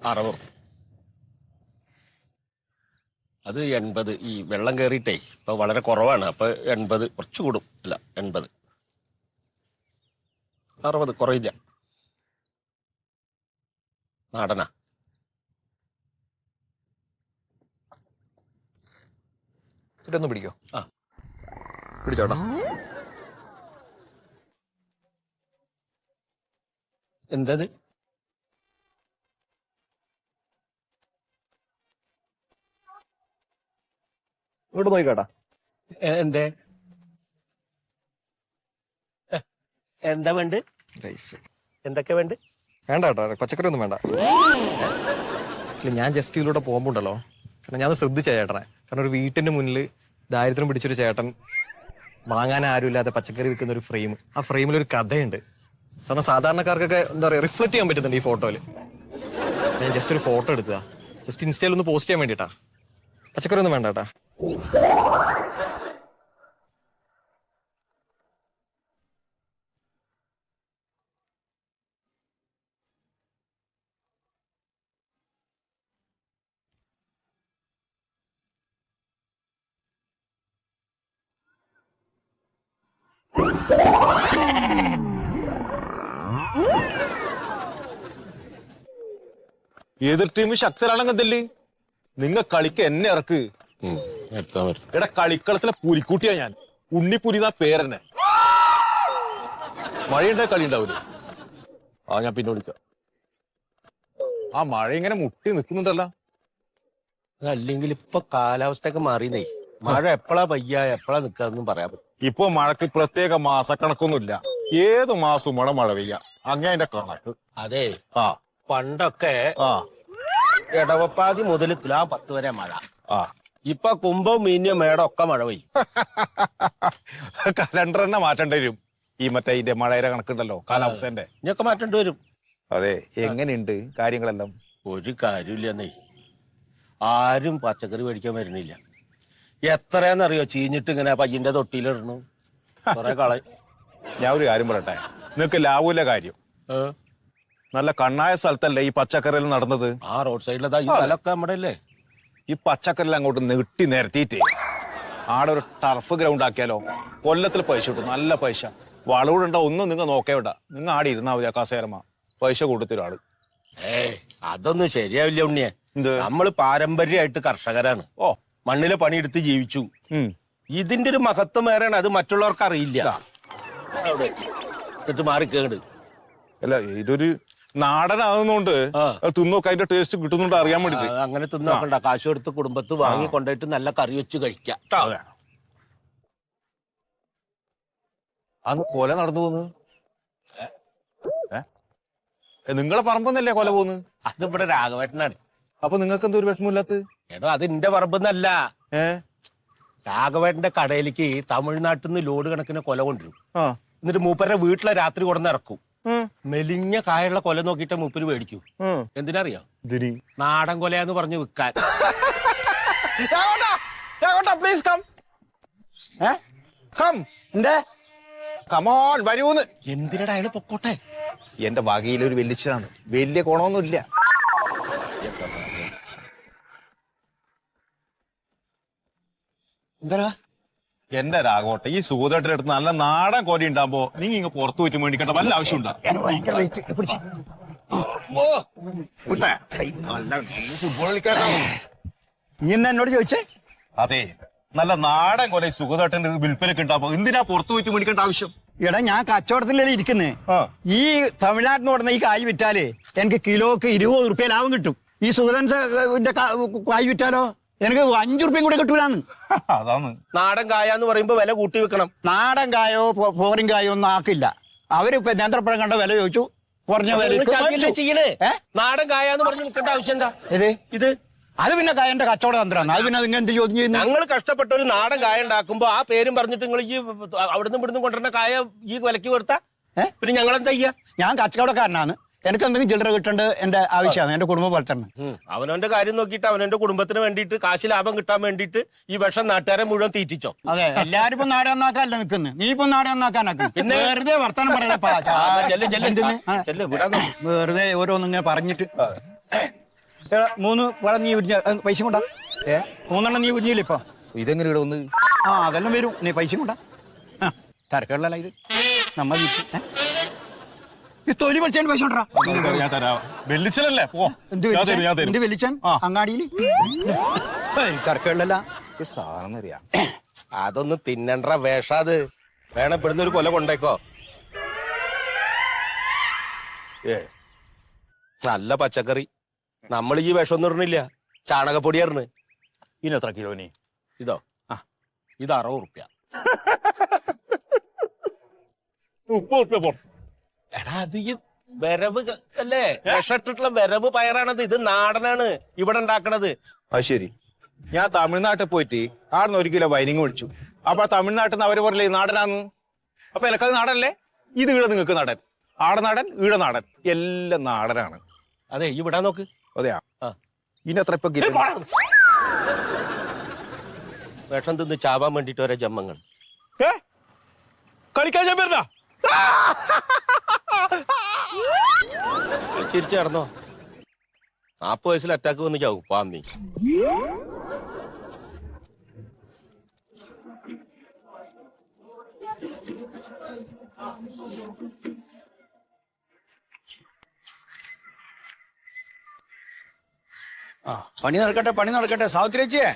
60. അത് 80. ഈ വെള്ളം കയറിയിട്ടേ ഇപ്പൊ വളരെ കുറവാണ്. അപ്പൊ 80 കുറച്ച് കൂടും. അല്ല 80. 60 കുറയില്ല. നാടനാ. ഇതൊന്ന് പിടിക്കോ? ആ പിടിച്ചോട്ടാ. എന്തത്? ഇങ്ങോട്ട് നോക്കിക്കാട്ടാ. എന്തേ? എന്താ വേണ്ട? എന്തൊക്കെ വേണ്ട? വേണ്ട കേട്ടോ, പച്ചക്കറി ഒന്നും വേണ്ട. ഇല്ല, ഞാൻ ജസ്റ്റ് ഇതിലൂടെ പോകുമ്പോണ്ടല്ലോ, കാരണം ഞാൻ ശ്രദ്ധിച്ച ചേട്ടനെ. കാരണം ഒരു വീട്ടിന്റെ മുന്നിൽ ദാരിദ്ര്യം പിടിച്ചൊരു ചേട്ടൻ വാങ്ങാൻ ആരുമില്ലാതെ പച്ചക്കറി വിൽക്കുന്ന ഒരു ഫ്രെയിം. ആ ഫ്രെയിമിൽ ഒരു കഥയുണ്ട്. സാധാരണക്കാർക്കൊക്കെ എന്താ പറയുക, റിഫ്ലക്ട് ചെയ്യാൻ പറ്റുന്നുണ്ട് ഈ ഫോട്ടോയില്. ഞാൻ ജസ്റ്റ് ഒരു ഫോട്ടോ എടുത്തതാ, ജസ്റ്റ് ഇൻസ്റ്റയിൽ ഒന്ന് പോസ്റ്റ് ചെയ്യാൻ വേണ്ടിട്ടാ. പച്ചക്കറി ഒന്നും വേണ്ട കേട്ടാ. എതിർ ടീം ശക്തരാണെങ്കല്ലേ നിങ്ങ കളിക്ക് എന്നെ ഇറക്ക്. എടാ, കളിക്കളത്തിലെ പുലിക്കുട്ടിയാ ഞാൻ. ഉണ്ണിപ്പുലി എന്നാ പേരെന്നെ. മഴയുണ്ടായ കളി ഉണ്ടാവൂലേ? ആ, ഞാൻ പിന്നെ വിളിക്കാം. ആ മഴ ഇങ്ങനെ മുട്ടി നിൽക്കുന്നുണ്ടല്ല. അല്ലെങ്കിൽ ഇപ്പൊ കാലാവസ്ഥയൊക്കെ മാറിയതേ. മഴ എപ്പോഴാ പെയ്യ എപ്പോഴാ നിക്കാന്നും പറയാൻ പറ്റും. ഇപ്പൊ മഴക്ക് പ്രത്യേക മാസക്കണക്കൊന്നുമില്ല. ഏത് മാസവും മഴ പെയ്യ, അങ്ങനെ അതിന്റെ കണക്ക്. അതെ, ആ പണ്ടൊക്കെ ആ ഇടവപ്പാതി മുതൽ തുലാ 10 വരെ മഴ. ആ ഇപ്പൊ കുംഭം മീന്യം മേടം ഒക്കെ മഴ പെയ്യും. കലണ്ടർ തന്നെ മാറ്റേണ്ടി വരും. ഈ മറ്റേ ഇതിന്റെ മഴയുടെ കണക്കുണ്ടല്ലോ, കാലാവസ്ഥന്റെ. ഇനിയൊക്കെ മാറ്റേണ്ടി വരും. അതെ, എങ്ങനെയുണ്ട് കാര്യങ്ങളെല്ലാം? ഒരു കാര്യമില്ലെന്നേ. ആരും പച്ചക്കറി മേടിക്കാൻ വരുന്നില്ല. എത്രയാന്നറിയോ ചീഞ്ഞിട്ട് ഇങ്ങനെ പയ്യന്റെ തൊട്ടിയിലിടണു. കുറെ കളയും. ഞാൻ ഒരു കാര്യം പറയട്ടെ, നിങ്ങക്ക് ലാഭൂല കാര്യം. നല്ല കണ്ണായ സ്ഥലത്തല്ലേ ഈ പച്ചക്കറിയിൽ നടന്നത്? ആ റോഡ് സൈഡിലതാ ഈ സ്ഥലമൊക്കെ നമ്മുടെ അല്ലേ. ഈ പച്ചക്കറിയിൽ അങ്ങോട്ട് നെട്ടി നിരത്തിയിട്ട് ആടെ ഒരു ടർഫ് ഗ്രൗണ്ട് ആക്കിയാലോ? കൊല്ലത്തിൽ പൈസ കിട്ടും, നല്ല പൈസ. വളവിടുണ്ടോ ഒന്നും നിങ്ങൾ നോക്കേവിട. നിങ്ങൾ ആടെ ഇരുന്നാ മതി. കസേരമ പൈസ കൊടുത്തൊരാള്. അതൊന്നും ശരിയാവില്ല ഉണ്ണിയെ. നമ്മള് പാരമ്പര്യമായിട്ട് കർഷകരാണ്. മണ്ണിലെ പണിയെടുത്ത് ജീവിച്ചു. ഇതിന്റെ ഒരു മഹത്വം വേറെയാണ്. അത് മറ്റുള്ളവർക്ക് അറിയില്ല. എന്നിട്ട് മാറിക്കേട്. അല്ല, ഇതൊരു നാടനാകുന്നോണ്ട് തിന്നോക്കെ അതിന്റെ ടേസ്റ്റ് കിട്ടുന്നുണ്ട് അറിയാൻ വേണ്ടി. അങ്ങനെ തിന്നോക്കണ്ട. കാശ് കൊടുത്ത് കുടുംബത്ത് വാങ്ങി കൊണ്ടുപോയിട്ട് നല്ല കറി വെച്ച് കഴിക്കാം. അന്ന് കൊല നടന്നു പോകുന്നത് നിങ്ങളെ പറമ്പെന്നല്ലേ കൊല പോകുന്നത്? അതിവിടെ രാഘവേട്ടനാണ്. അപ്പൊ നിങ്ങൾക്ക് എന്തോ ഒരു വിഷമമില്ലാത്ത? എടോ, അത് എന്റെ പറമ്പെന്നല്ല. രാഘവേട്ടന്റെ കടയിലേക്ക് തമിഴ്നാട്ടിൽ നിന്ന് ലോഡ് കണക്കിന് കൊല കൊണ്ടുവരും. എന്നിട്ട് മൂപ്പരുടെ വീട്ടിലെ രാത്രി കൊണ്ടുവന്ന് ഇറക്കും. മെലിഞ്ഞ കായുള്ള കൊല നോക്കിയിട്ട് മൂപ്പര് മേടിക്കൂ. എന്തിനറിയോ? നാടൻ കൊലയാന്ന് പറഞ്ഞ് വിൽക്കാൻ. Please come. കം. എന്തേ? കമോൺ വരൂന്ന്. എന്തിനടാ അയാള് പൊക്കോട്ടെ. എന്റെ വകയിലൊരു വെല്ലിച്ചാണ്. വലിയ ഗുണമൊന്നുമില്ല. എന്താ എന്റെ രാഘവട്ടെ, ഈ സൂതേട്ടന്റെ അടുത്ത് നല്ല നാടൻ കോരി ഉണ്ടാകുമ്പോ നീங்க ഇങ്ങ പുറത്തു പോയിട്ട് മേടിക്കേണ്ട വല്ല ആവശ്യമുണ്ടോ? ഫുട്ബോൾ കളിക്കാനാണ് നീ എന്താ എന്നോട് ചോദിച്ചേ? അതെ, നല്ല നാടൻ കൊല സുഖതേട്ടന്റെ വിൽപ്പനക്ക് ഉണ്ടാകുമ്പോ എന്തിനാ പുറത്തു പോയിട്ട് മേടിക്കേണ്ട ആവശ്യം? എടാ, ഞാൻ കച്ചവടത്തിലല്ലേ ഇരിക്കുന്നേ. ഈ തമിഴ്നാട്ടിൽ നിന്ന് കൊടുന്ന ഈ കായ് വിറ്റാലേ എനിക്ക് കിലോക്ക് 20 റുപ്യ ലാഭം കിട്ടും. ഈ സുഗതന്റെ കായ് വിറ്റാലോ എനിക്ക് 5 റുപ്യം കൂടെ കിട്ടൂലാന്ന്. അതാണ് നാടൻ കായാന്ന് പറയുമ്പോ വില കൂട്ടി വെക്കണം. നാടൻ കായോ ഫോറിൻ കായോ ഒന്നും ആക്കില്ല. അവരിപ്പോ നേന്ത്രപ്പഴം കണ്ട വില ചോദിച്ചു, കുറഞ്ഞ വില ചെയ്യണേ. നാടൻ കായാന്ന് പറഞ്ഞ് നിൽക്കേണ്ട ആവശ്യം എന്താ? ഇത് അത് പിന്നെ കായന്റെ കച്ചവട തന്ത്രമാണ്. അത് പിന്നെ നിങ്ങൾ എന്ത് ചോദ്യം ചെയ്യുന്നു? ഞങ്ങൾ കഷ്ടപ്പെട്ട ഒരു നാടൻ കായ ഉണ്ടാക്കുമ്പോ ആ പേരും പറഞ്ഞിട്ട് നിങ്ങൾ ഈ അവിടുന്ന് ഇവിടുന്ന് കൊണ്ടുവരുന്ന കായ ഈ വിലക്ക് കൊടുത്താ പിന്നെ ഞങ്ങൾ എന്താ ചെയ്യാ? ഞാൻ കച്ചവടക്കാരനാണ്. എനിക്ക് എന്തെങ്കിലും ചില്ലറ കിട്ടേണ്ടത് എന്റെ ആവശ്യമാണ്. എന്റെ കുടുംബം വളർത്തണം. അവനവന്റെ കാര്യം നോക്കിയിട്ട് അവനവന്റെ കുടുംബത്തിന് വേണ്ടിയിട്ട് കാശ് ലാഭം കിട്ടാൻ വേണ്ടിയിട്ട് ഈ വിഷം നാട്ടുകാരെ മുഴുവൻ തീറ്റിച്ചോ? അതെ, എല്ലാരും ഇപ്പൊ നാടെ ഒന്നാക്കാനല്ല നിൽക്കുന്നത്. നീ ഇപ്പൊ നാടെ ഒന്നാക്കാനാക്കും. പിന്നെ വെറുതെ വർത്തമാനം പറയപ്പാ. വെറുതെ ഓരോന്നിങ്ങനെ പറഞ്ഞിട്ട് 3 പഴം നീ ഉരിഞ്ഞ പൈസ കൊണ്ടാ 3 നീ ഉരിഞ്ഞില്ല ഇപ്പൊ ഇതെങ്ങനെ ഇവിടെ ഒന്ന് ആ അതെല്ലാം വരും നീ പൈസ കൊണ്ടാ തരക്കേടല്ല ഇത് നമ്മ ഈ തൊലി വലിച്ചതിന് പൈസ കൊണ്ടാ ഞാൻ തരാം വെല്ലിച്ചലല്ലേ പോ എന്ത് ഞാൻ തരും, ഞാൻ തരും. വലിച്ചാൻ അങ്ങാടിയിൽ തരക്കേടല്ല സാധനം അറിയാം അതൊന്നും തിന്നണ്ട വേഷാത് വേണം ഇവിടുന്ന് ഒരു കൊല കൊണ്ടേക്കോ നല്ല പച്ചക്കറി നമ്മൾ ഈ വിഷമൊന്നും ഇടുന്നില്ല ചാണകപ്പൊടിയായിരുന്നു ഇതിനെത്ര കിലോന് ഇതോ ഇത് 60 ഉറുപ്പ്യ 30 എടാ അത് ഈ വരവ് അല്ലേ വിഷട്ടിട്ടുള്ള വരവ് പയറാണത് ഇത് നാടനാണ് ഇവിടെ ഉണ്ടാക്കണത് അത് ശരി ഞാൻ തമിഴ്നാട്ടിൽ പോയിട്ട് ആടുന്ന് 1 കിലോ വൈനിങ് മേടിച്ചു അപ്പൊ തമിഴ്നാട്ടിൽ നിന്ന് അവര് പറയില്ലേ നാടനാന്ന് അപ്പൊ എനക്കത് നാടനല്ലേ ഇത് ഈട നിങ്ങൾക്ക് നാടൻ ആടനാടൻ ഈട നാടൻ എല്ലാം നാടനാണ് അതെ ഈ വിടാൻ നോക്ക് അതെയാ ആ. ഇനെത്ര ഇപ്പൊ കിലോ വിഷം തിന്ന് ചാവാൻ വേണ്ടിട്ട് ഓരോ ജമ്മങ്ങൾ കളിക്കാൻ ഞാൻ വരണ ചിരിച്ചു നടന്നോ 40 വയസ്സിൽ അറ്റാക്ക് വന്ന് ചാവും പാന്നി പണി നടക്കട്ടെ സാവിത്രിയേ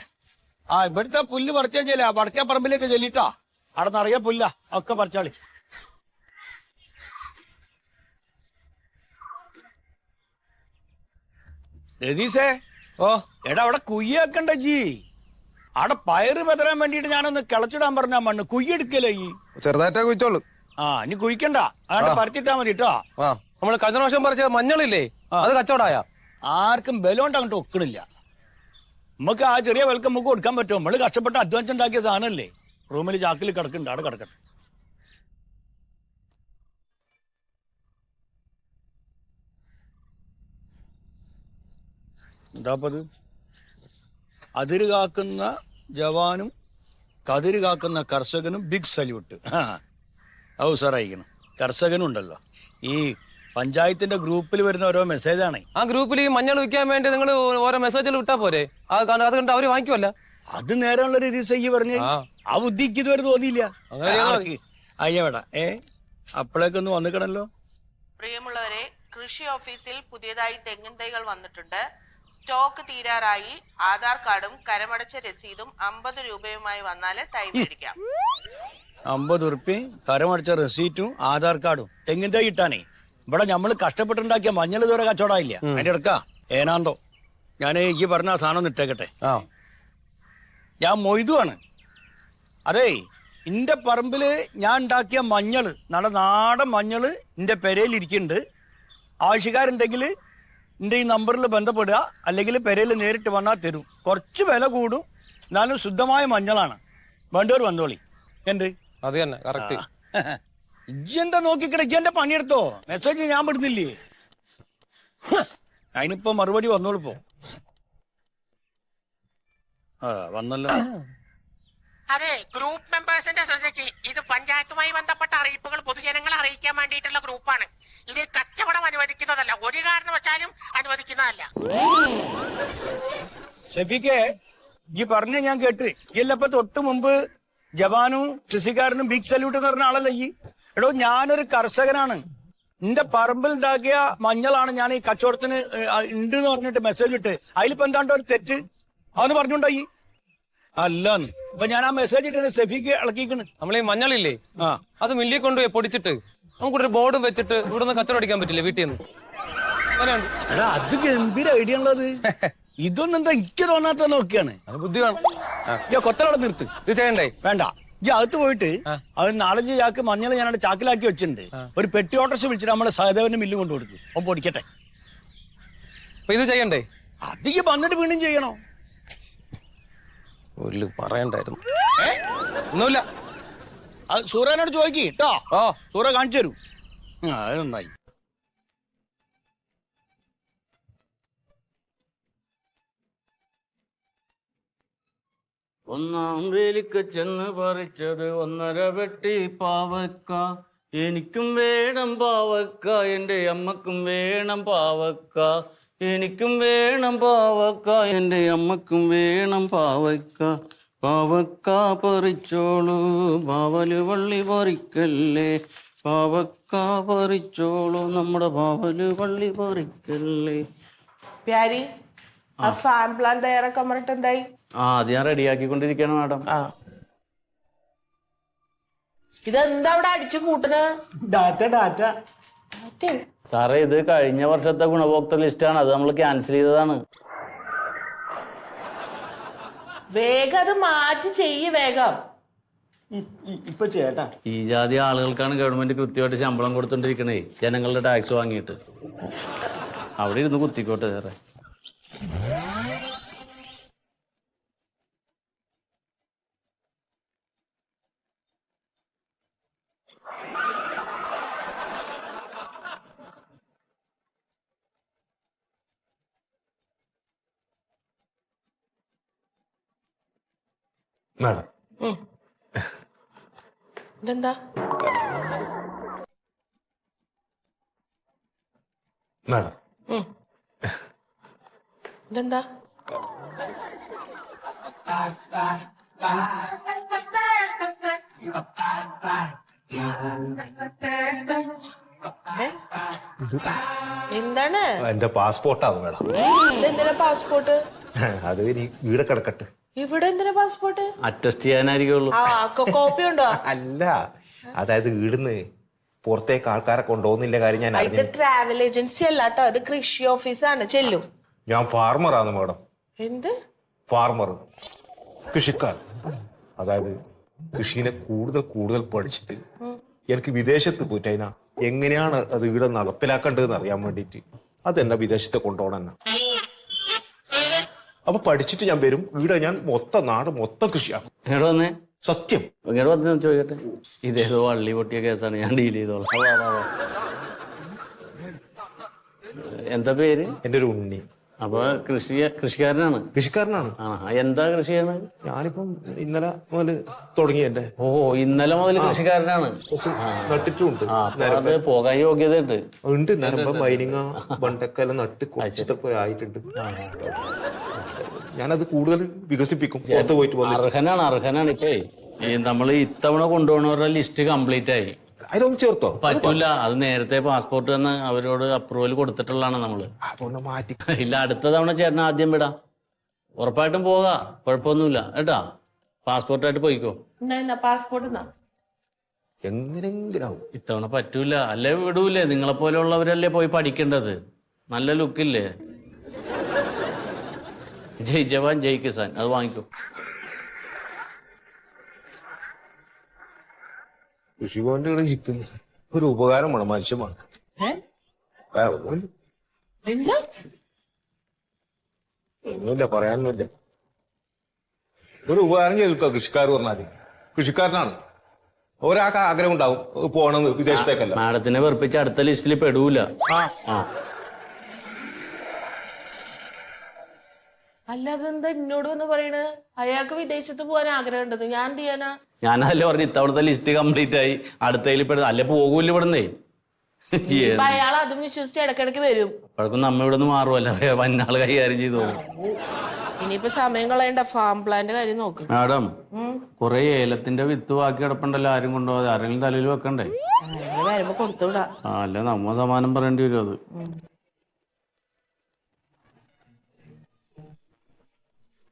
ആ ഇവിടുത്തെ പുല്ല് പറിച്ചാ ചെല്ല വടക്കേ പറമ്പിലേക്ക് ചെല്ലിട്ടാ അവിടെ നിറയെ പുല്ല ഒക്കെ പറിച്ചാളി രതീശേ ഓ എടാ അവിടെ കുയ്യാക്കണ്ട ജി അവിടെ പയറ് പെതറാൻ വേണ്ടിട്ട് ഞാനൊന്ന് കിളച്ചിടാൻ പറഞ്ഞ മണ്ണ് കുയ്യെടുക്കല്ലേ ഈ ചെറുതായിട്ടാ കുഴിച്ചോളൂ ആ ഇനി കുഴിക്കണ്ട അവിടെ പറിച്ചിട്ടാ മതി കേട്ടോ ആ നമ്മള് കഴിഞ്ഞ പ്രാവശ്യം പറിച്ച മഞ്ഞളില്ലേ അത് കച്ചവടായ ആർക്കും ബലമുണ്ട് അങ്ങോട്ട് ഒക്കണില്ല നമുക്ക് ആ ചെറിയ വിലക്ക് നമുക്ക് കൊടുക്കാൻ പറ്റുമോ നമ്മള് കഷ്ടപ്പെട്ട് അധ്വാനിച്ചുണ്ടാക്കിയ സാധനമല്ലേ റൂമിൽ ചാക്കിൽ കിടക്കുന്നുണ്ട് അവിടെ കിടക്കട്ടെ എന്താപ്പത് അതിര് കാക്കുന്ന ജവാനും കതിര് കാക്കുന്ന കർഷകനും ബിഗ് സല്യൂട്ട് ഔ സാറായിരിക്കണം കർഷകനും ഉണ്ടല്ലോ ഈ പഞ്ചായത്തിന്റെ ഗ്രൂപ്പിൽ വരുന്ന ഓരോ മെസ്സേജാണ് ആ ഗ്രൂപ്പിൽ ഈ മഞ്ഞൾ വിൽക്കാൻ വേണ്ടി നിങ്ങൾ ഓരോ മെസ്സേജിൽ വിട്ടാ പോരെ അത് കണ്ട് അവര് വാങ്ങിക്കുമല്ല അത് നേരമുള്ള രീതി ചെയ്യ പറഞ്ഞു ആ ബുദ്ധിക്ക് ഇതുവരെ തോന്നിയില്ല അയ്യവേടാ അപ്പോഴേക്കൊന്ന് വന്നിക്കണല്ലോ. പ്രിയമുള്ളവരെ, കൃഷി ഓഫീസിൽ പുതിയതായി തെങ്ങിൻ തൈകൾ വന്നിട്ടുണ്ട്. സ്റ്റോക്ക് തീരാറായി. ആധാർ കാർഡും കരമടച്ച രസീതും 50 രൂപയുമായി വന്നാല് തൈ മേടിക്കാം. 50 ഉറുപ്പ്യ കരമടച്ച റെസീറ്റും ആധാർ കാർഡും തെങ്ങിൻ തൈ ഇട്ടാനേ. ഇവിടെ നമ്മള് കഷ്ടപ്പെട്ടുണ്ടാക്കിയ മഞ്ഞൾ ഇതുവരെ കച്ചവടമായില്ല. അതിന്റെ ഇടക്കാ ഏനാന്തോ ഞാൻ ഈ പറഞ്ഞ സാധനം ഇട്ടേക്കട്ടെ. ഞാൻ മൊയ്തുവാണ്. അതേ, ഇന്റെ പറമ്പില് ഞാൻ ഉണ്ടാക്കിയ മഞ്ഞള്, നല്ല നാടൻ മഞ്ഞള് എന്റെ പെരയിൽ ഇരിക്കുന്നുണ്ട്. ആവശ്യക്കാരുണ്ടെങ്കിൽ എന്റെ ഈ നമ്പറിൽ ബന്ധപ്പെടുക, അല്ലെങ്കിൽ പെരയിൽ നേരിട്ട് വന്നാൽ തരും. കുറച്ച് വില കൂടും, എന്നാലും ശുദ്ധമായ മഞ്ഞളാണ്. വേണ്ടവർ വന്നോളി. എന്ത് അത് തന്നെ കറക്റ്റ്. ഇജ്ജെന്താ നോക്കിക്കിടക്കി എന്റെ പണിയെടുത്തോ? മെസ്സേജ് ഞാൻ വിടുന്നില്ലേ? അതിനിപ്പോ മറുപടി വന്നോളിപ്പോ. വന്നല്ലോ. അതെ, ഗ്രൂപ്പ് മെമ്പേഴ്സിന്റെ ശ്രദ്ധയ്ക്ക്, ഇത് പഞ്ചായത്തുമായി ബന്ധപ്പെട്ട അറിയിപ്പുകൾ പൊതുജനങ്ങളെ അറിയിക്കാൻ വേണ്ടിയിട്ടുള്ള ഗ്രൂപ്പാണ്. ഇതിൽ കച്ചവടം അനുവദിക്കുന്നതല്ല, ഒരു കാരണവശാലും അനുവദിക്കുന്നതല്ല. ഷെഫിക്കെ, ഈ പറഞ്ഞ ഞാൻ കേട്ട്. ഇല്ലപ്പോ തൊട്ട് മുമ്പ് ജവാനും കൃഷിക്കാരനും ബിഗ് സല്യൂട്ട് എന്ന് പറഞ്ഞ ആളല്ല ഈ. എടോ, ഞാനൊരു കർഷകനാണ്. എന്റെ പറമ്പിൽ ഉണ്ടാക്കിയ മഞ്ഞളാണ് ഞാൻ ഈ കച്ചവടത്തിന് ഉണ്ട് എന്ന് പറഞ്ഞിട്ട് മെസ്സേജ് ഇട്ട്. അതിലിപ്പോ എന്താണ്ടോ ഒരു തെറ്റ് അതെന്ന് പറഞ്ഞുണ്ടായി അല്ലെന്ന്. ഇപ്പൊ ഞാൻ ആ മെസ്സേജ് ഇട്ട് സെഫിക്ക് ഇളക്കിക്കണ്. നമ്മൾ ഈ മഞ്ഞളില്ലേ, അത് മില്ലിൽ കൊണ്ടുപോയി പൊടിച്ചിട്ട് നമുക്കൊരു ബോർഡ് വെച്ചിട്ട് ഇവിടെ നിന്ന് കച്ചവടം അടിക്കാൻ പറ്റില്ല വീട്ടിൽ നിന്ന്. എടാ, അത് ഗംഭീര ഐഡിയ ഉള്ളത്. ഇതൊന്നും എന്താ എനിക്ക് തോന്നാത്ത നോക്കിയാണ്. അത് ബുദ്ധി വേണം. കൊത്തലോടെ നിർത്ത്. ഇത് ചെയ്യണ്ടേ? വേണ്ട, ഈ അകത്ത് പോയിട്ട് അത് 4-5 ചാക്ക് മഞ്ഞൾ ഞാനവിടെ ചാക്കിലാക്കി വെച്ചിട്ടുണ്ട്. ഒരു പെട്ടി ഓട്ടോറിക്ഷ വിളിച്ചിട്ട് നമ്മളെ സഹദേവന്റെ മില്ല് കൊണ്ടു കൊടുക്കും. അവൻ പൊടിക്കട്ടെ. അപ്പൊ ഇത് ചെയ്യണ്ടേ? അത് ഈ വന്നിട്ട് വീണ്ടും ചെയ്യണോ? ഒരു പറയണ്ടായിരുന്നു. ഒന്നുമില്ല, അത് സൂര്യനോട് ചോദിക്ക് കേട്ടോ. സൂര്യ കാണിച്ചു തരൂ. അത് നന്നായി. ഒന്നാം വേലിക്ക് ചെന്ന് പറിച്ചത് 1.5 വെട്ടി പാവക്ക. എനിക്കും വേണം പാവക്ക, എൻ്റെ അമ്മക്കും വേണം പാവക്ക. എനിക്കും വേണം പാവക്ക, എൻ്റെ അമ്മക്കും വേണം പാവക്ക. പാവക്ക പറിച്ചോളൂ, പാവല് വള്ളി പറിക്കല്ലേ. പാവക്ക പറിച്ചോളൂ, നമ്മുടെ പാവല് വള്ളി പറിക്കല്ലേ. പ്യാരി ആ ഫാം പ്ലാൻ തയ്യാറാക്കാൻ പറഞ്ഞിട്ട് എന്തായി? അത് ഞാൻ റെഡിയാക്കിക്കൊണ്ടിരിക്കുകയാണ് മാഡം. ഇതെന്താ അവിടെ അടിച്ചു കൂട്ടണ്? ഡാറ്റ സാറേ, ഇത് കഴിഞ്ഞ വർഷത്തെ ഗുണഭോക്തൃ ലിസ്റ്റാണ്. അത് നമ്മൾ ക്യാൻസൽ ചെയ്തതാണ്. വേഗം അത് മാറ്റി ചെയ്യ് വേഗം. ഇപ്പൊ ചേട്ടാ, ഈ ജാതി ആളുകൾക്കാണ് ഗവൺമെന്റ് കൃത്യമായിട്ട് ശമ്പളം കൊടുത്തോണ്ടിരിക്കണേ, ജനങ്ങളുടെ ടാക്സ് വാങ്ങിയിട്ട്. അവിടെ ഇരുന്ന് കുത്തിക്കോട്ടെ സാറേ. മാഡം, ഇതെന്താ? മാഡം, ഇതെന്താ? എന്താണ്? എന്റെ പാസ്പോർട്ടാണ് മേഡം. ഇതെന്തിനാ പാസ്പോർട്ട്? അത് ഇനി വീടെ കിടക്കട്ടെ. ഇവിടെ എന്തിനാ പാസ്പോർട്ട്? അറ്റസ്റ്റ് ചെയ്യാനായിരിക്കുള്ളൂ. കോപ്പി ഉണ്ടോ? അല്ല, അതായത് വീടുന്ന് പുറത്തേക്ക് ആൾക്കാരെ കൊണ്ടുപോകുന്നില്ല കാര്യം ഞാൻ ഇത് ട്രാവൽ ഏജൻസി അല്ല കേട്ടോ, ഇത് കൃഷി ഓഫീസാണ്. ചെല്ലു. ഞാൻ ഫാർമറാണ് മേഡം. എന്ത് ഫാർമർ, കൃഷിക്കാരൻ. അതായത് കൃഷിനെ കൂടുതൽ പഠിച്ചിട്ട് എനിക്ക് വിദേശത്ത് പോയിട്ട് അതിനാ എങ്ങനെയാണ് അത് ഇവിടെ നടപ്പിലാക്കേണ്ടതെന്ന് അറിയാൻ വേണ്ടിയിട്ട് അതെന്നെ വിദേശത്തെ കൊണ്ടുപോകണം. അപ്പൊ പഠിച്ചിട്ട് ഞാൻ വരും, ഇവിടെ ഞാൻ നാട് മൊത്തം കൃഷിയാക്കും. ഇങ്ങോട്ട് വന്നേ. സത്യം. ഇങ്ങോട്ട് വന്ന് ചോദിക്കട്ടെ. ഇതേതോ വള്ളി പൊട്ടിയ കേസാണ്, ഞാൻ ഡീൽ ചെയ്തോളാം. എന്താ പേര്? എന്റെ ഒരു ഉണ്ണി. അപ്പൊ കൃഷിക്കാരനാണ്? കൃഷിക്കാരനാണ്. എന്താ കൃഷിയാണ്? ഞാനിപ്പം ഇന്നലെ മുതൽ തുടങ്ങി. എന്റെ ഇന്നലെ മുതൽ കൃഷിക്കാരനാണ്. നട്ടിട്ടുണ്ട്. അത് പോകാൻ യോഗ്യത ഉണ്ട്. നരമ്പ ബൈനിങ്ങ ബണ്ടക്കെല്ലാം നട്ട് കുറച്ചിട്ടൊക്കെ ആയിട്ടുണ്ട്. ഞാനത് കൂടുതൽ വികസിപ്പിക്കും. പുറത്ത് പോയിട്ട് അർഹനാണ്. ഇപ്പേ നമ്മൾ ഇത്തവണ കൊണ്ടുപോകുന്നവരുടെ ലിസ്റ്റ് കംപ്ലീറ്റ് ആയി. അതിലൊന്ന് ചേർത്തോ? പറ്റൂല, അത് നേരത്തെ പാസ്പോർട്ട് എന്ന് അവരോട് അപ്രൂവൽ കൊടുത്തിട്ടുള്ളതാണ് നമ്മള്. അതൊന്ന് മാറ്റി. ഇല്ല, അടുത്ത തവണ ചേട്ടൻ ആദ്യം വിടാം. ഉറപ്പായിട്ടും പോകാം, കുഴപ്പമൊന്നുമില്ല കേട്ടാ. പാസ്പോർട്ടായിട്ട് പോയിക്കോ. പാസ്പോർട്ട് എങ്ങനെങ്കിലും ഇത്തവണ പറ്റൂല, അല്ലേ വിടൂലേ? നിങ്ങളെ പോലെയുള്ളവരല്ലേ പോയി പഠിക്കേണ്ടത്. നല്ല ലുക്കില്ലേ? ജയ് ജവാൻ ജയ് കിസാൻ, അത് വാങ്ങിക്കോ. കൃഷിഭവന്റെ ഇവിടെ ഇരിക്കുന്നു. ഒരു ഉപകാരം വേണം മനുഷ്യന്മാർക്ക്. ഒന്നുമില്ല, പറയാനൊന്നുമില്ല. ഒരു ഉപകാരം ചെയ്തു കൃഷിക്കാർ പറഞ്ഞാല്. കൃഷിക്കാരനാണ്, ഒരാൾക്ക് ആഗ്രഹം ഉണ്ടാവും പോണെന്ന് വിദേശത്തേക്കല്ല. മാഡത്തിനെ വെറുപ്പിച്ച് അടുത്ത ലിസ്റ്റിൽ പെടൂല. അല്ലാതെന്താ എന്നോട് വന്ന് പറയണ്? അയാൾക്ക് വിദേശത്ത് പോകാൻ ആഗ്രഹം ഉണ്ടെന്ന്. ഞാൻ എന്ത് ചെയ്യാനാ? ഞാനല്ലേ പറഞ്ഞു ഇത്തവണത്തെ ലിസ്റ്റ് കംപ്ലീറ്റ് ആയി, അടുത്തതിൽ പെടുന്ന അല്ലേ പോകൂല ഇവിടുന്നേ. അയാൾ അതും വിശ്വസിച്ച് ഇടക്കിടക്ക് വരും. അപ്പോഴേക്കും നമ്മ ഇവിടെ നിന്ന് മാറുമല്ല, വന്നാള് കൈകാര്യം ചെയ്തു പോകും. ഇനിയിപ്പോ സമയം കളയണ്ട, ഫാം പ്ലാന്റെ കാര്യം നോക്ക്. മാഡം, കൊറേ ഏലത്തിന്റെ വിത്ത് ബാക്കി കിടപ്പുണ്ടല്ലോ, ആരും കൊണ്ടുപോകാതെ. ആരെങ്കിലും തലയിൽ വെക്കണ്ടേ? വരുമ്പോ കൊടുത്തുവിടാ. അല്ല നമ്മ സമാനം പറയേണ്ടി വരും. അത്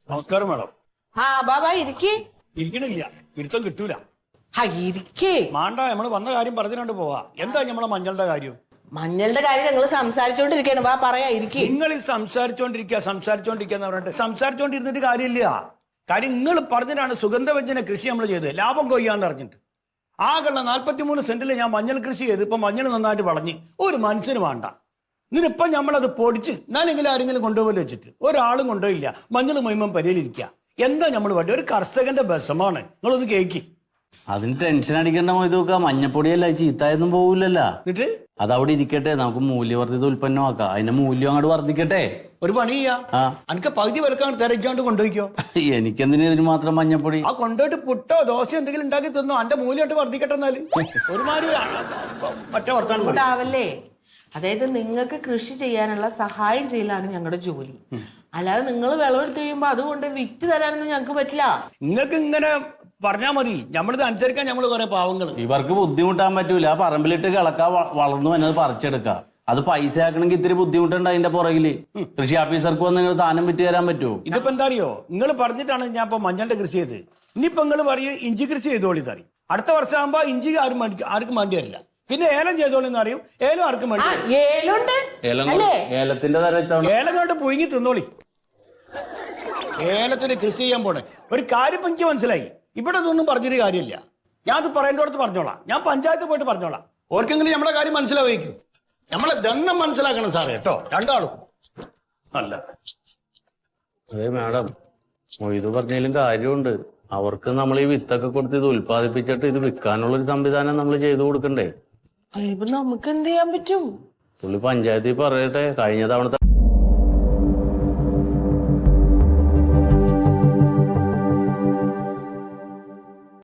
നമസ്കാരം മാഡം. ബാബാ ഇരിക്കണില്ല, ഇരുത്തം കിട്ടൂല. ഇരിക്കേ. മാണ്ട, നമ്മള് വന്ന കാര്യം പറഞ്ഞിട്ടുണ്ട് പോവാ. എന്താ നമ്മളെ മഞ്ഞളുടെ കാര്യം? മഞ്ഞളുടെ കാര്യം ഞങ്ങൾ സംസാരിച്ചോണ്ടിരിക്കാണ്. പറയാ, ഇരിക്കേ. നിങ്ങൾ ഈ സംസാരിച്ചോണ്ടിരിക്കാന്ന് പറഞ്ഞിട്ട് സംസാരിച്ചോണ്ടിരുന്നിട്ട് കാര്യമില്ല. കാര്യം നിങ്ങൾ പറഞ്ഞിട്ടാണ് സുഗന്ധവ്യഞ്ജന കൃഷി നമ്മൾ ചെയ്തത്, ലാഭം കൊയ്യാന്ന് പറഞ്ഞിട്ട്. ആകെയുള്ള 43 സെന്റിൽ ഞാൻ മഞ്ഞൾ കൃഷി ചെയ്ത് ഇപ്പൊ മഞ്ഞൾ നന്നായിട്ട് വളഞ്ഞ് ഒരു മനുഷ്യന് വേണ്ട. എന്നിട്ടിപ്പം നമ്മളത് പൊടിച്ച് എന്നാലെങ്കിലും ആരെങ്കിലും കൊണ്ടുപോയി വെച്ചിട്ട് ഒരാളും കൊണ്ടുപോയില്ല. മഞ്ഞൾ മുഴുവൻ പരിയിലിരിക്കുക. എന്താ നമ്മൾ വേണ്ടി? ഒരു കർഷകന്റെ ബസമാണ്. നിങ്ങളൊന്ന് കേക്കി. അതിന് ടെൻഷൻ അടിക്കേണ്ട പോയി നോക്കുക. മഞ്ഞപ്പൊടിയല്ല, ചീത്തായൊന്നും പോകില്ലല്ലോ. എന്നിട്ട് അതവിടെ ഇരിക്കട്ടെ, നമുക്ക് മൂല്യവർദ്ധിത ഉൽപ്പന്നമാക്കാം. അതിന്റെ മൂല്യം അങ്ങോട്ട് വർദ്ധിക്കട്ടെ. ഒരു പണി ചെയ്യാ, എനിക്ക് പകുതി വിലക്കാണ് തിരക്കാണ്ട് കൊണ്ടുപോയിക്കോ. എനിക്കെന്തിനു ഇതിന് മാത്രം മഞ്ഞപ്പൊടി? ആ കൊണ്ടുപോയിട്ട് പുട്ടോ ദോശ എന്തെങ്കിലും ഉണ്ടാക്കി തന്നോ, അന്റെ മൂല്യമായിട്ട് വർദ്ധിക്കട്ടെ. എന്നാല് ഒരുമാതിരി മറ്റേ വർത്താനം ഉണ്ടാവല്ലേ. അതായത് നിങ്ങൾക്ക് കൃഷി ചെയ്യാനുള്ള സഹായം ചെയ്യലാണ് ഞങ്ങളുടെ ജോലി. അല്ലാതെ നിങ്ങൾ വിളവെടുത്ത് കഴിയുമ്പോ അതുകൊണ്ട് വിറ്റ് തരാനൊന്നും ഞങ്ങൾക്ക് പറ്റില്ല. നിങ്ങൾക്ക് ഇങ്ങനെ പറഞ്ഞാ മതി, നമ്മളിത് അനുസരിക്കാൻ നമ്മൾ കുറെ പാവങ്ങള്. ഇവർക്ക് ബുദ്ധിമുട്ടാൻ പറ്റൂല. ആ പറമ്പിലിട്ട് കിളക്ക വളർന്നു എന്നത് പറിച്ചെടുക്കുക. അത് പൈസ ആക്കണമെങ്കിൽ ഇത്തിരി ബുദ്ധിമുട്ടുണ്ട് അതിന്റെ പുറകില്. കൃഷി ഓഫീസർക്ക് വന്ന് നിങ്ങൾ സാധനം വിറ്റ് തരാൻ പറ്റുമോ? ഇതിപ്പോ എന്താ അറിയോ, നിങ്ങൾ പറഞ്ഞിട്ടാണ് ഞാൻ ഇപ്പൊ മഞ്ഞളുടെ കൃഷി ചെയ്ത്. ഇനിയിപ്പോ നിങ്ങൾ പറയും ഇഞ്ചി കൃഷി ചെയ്തോളി തറി. അടുത്ത വർഷം ആകുമ്പോ ഇഞ്ചി ആർക്കും വേണ്ടി വരില്ല. പിന്നെ ഏലം ചെയ്തോളി എന്ന് അറിയും, ഏലം ആർക്കും വേണ്ടി വരില്ല. ഏലത്തിന്റെ ഏലം കൊണ്ട് പുഴുങ്ങി തിന്നോളി. ഏലത്തിന് കൃഷി ചെയ്യാൻ പോണേ ഒരു കാര്യം എനിക്ക് മനസ്സിലായി. ഇവിടെ ഒന്നും പറഞ്ഞൊരു കാര്യമില്ല. ഞാൻ അത് പറയേണ്ടടുത്ത് പറഞ്ഞോളാം. ഞാൻ പഞ്ചായത്ത് പോയിട്ട് പറഞ്ഞോളാം. ഓർക്കെങ്കിലും നമ്മളെ കാര്യം മനസ്സിലാവേക്കും. നമ്മളെ ദണ്ണം മനസ്സിലാക്കണം സാറേ കേട്ടോ, രണ്ടാളും. അല്ല അതെ മാഡം, മൊയ്തു പറഞ്ഞാലും കാര്യമുണ്ട്. അവർക്ക് നമ്മൾ ഈ വിത്തൊക്കെ കൊടുത്ത് ഇത് ഉൽപ്പാദിപ്പിച്ചിട്ട് ഇത് വിൽക്കാനുള്ളൊരു സംവിധാനം നമ്മൾ ചെയ്തു കൊടുക്കണ്ടേ? ഇപ്പൊ നമുക്ക് എന്ത് ചെയ്യാൻ പറ്റും? പുള്ളി പഞ്ചായത്തിൽ പറയട്ടെ. കഴിഞ്ഞ തവണത്തെ